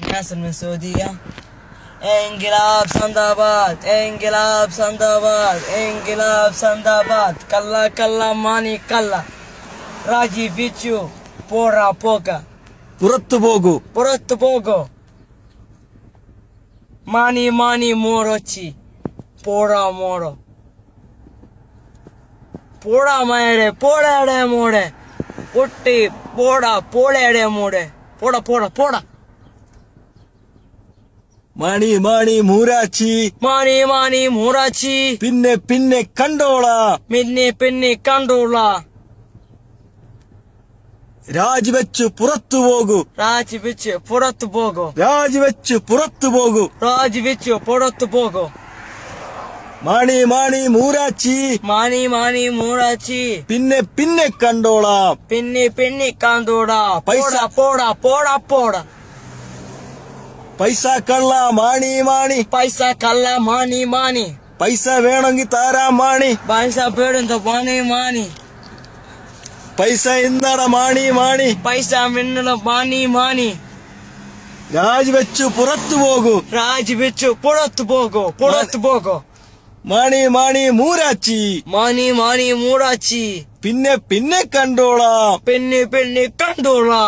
الناس من السعودية. انقلاب سندباد، انقلاب سندباد، انقلاب سندباد. كلا كلا ماني كلا. راجي فيتشو بورا بوكا. പുറത്തു പോകൂ. പുറത്തു പോകോ. മാനി മാനി മോറോച്ചി പോടാ മോറോ. പോടാ മയരെ പോടാടെ മോടെ പൊട്ടി പോടാ പോളയുടെ മോടെ പോടാ പോടാ പോടാ. മാണി മാണി മൂരാച്ചി, മാനി മാനി മൂറാച്ചി, പിന്നെ പിന്നെ കണ്ടോളാം. പിന്നെ പിന്നെ കണ്ടോളാ. രാജിവെച്ചു പുറത്തു പോകൂ. രാജിവെച്ച് പുറത്തു പോകോ. രാജിവെച്ചു പുറത്തു പോകൂ. രാജിവെച്ച് പുറത്തു പോകോ. മാണി മാണി മൂരാച്ചി, മാനി മാനി മൂറാച്ചി, പിന്നെ പിന്നെ കണ്ടോളാം. പിന്നെ പിന്നെ കണ്ടോടാ. പൈസ പോടാ പോടാ പോടാ. പൈസ കള്ള മാണി മാണി, പൈസ കള്ള മാനി മാനി, പൈസ വേണമെങ്കിൽ താരാ മാണി, പൈസ പേടുന്ന മാനി മാനി, പൈസ ഇന്നട മാണി മാണി, പൈസ മിന്നല മാനി മാനി. രാജിവെച്ചു പുറത്തു പോകൂ. രാജിവെച്ചു പുറത്തു പോകോ. പുറത്തു പോകോ. മാണി മാണി മൂരാച്ചി, മാനി മാനി മൂറാച്ചി, പിന്നെ പിന്നെ കണ്ടോളാം. പിന്നെ പിന്നെ കണ്ടോളാ.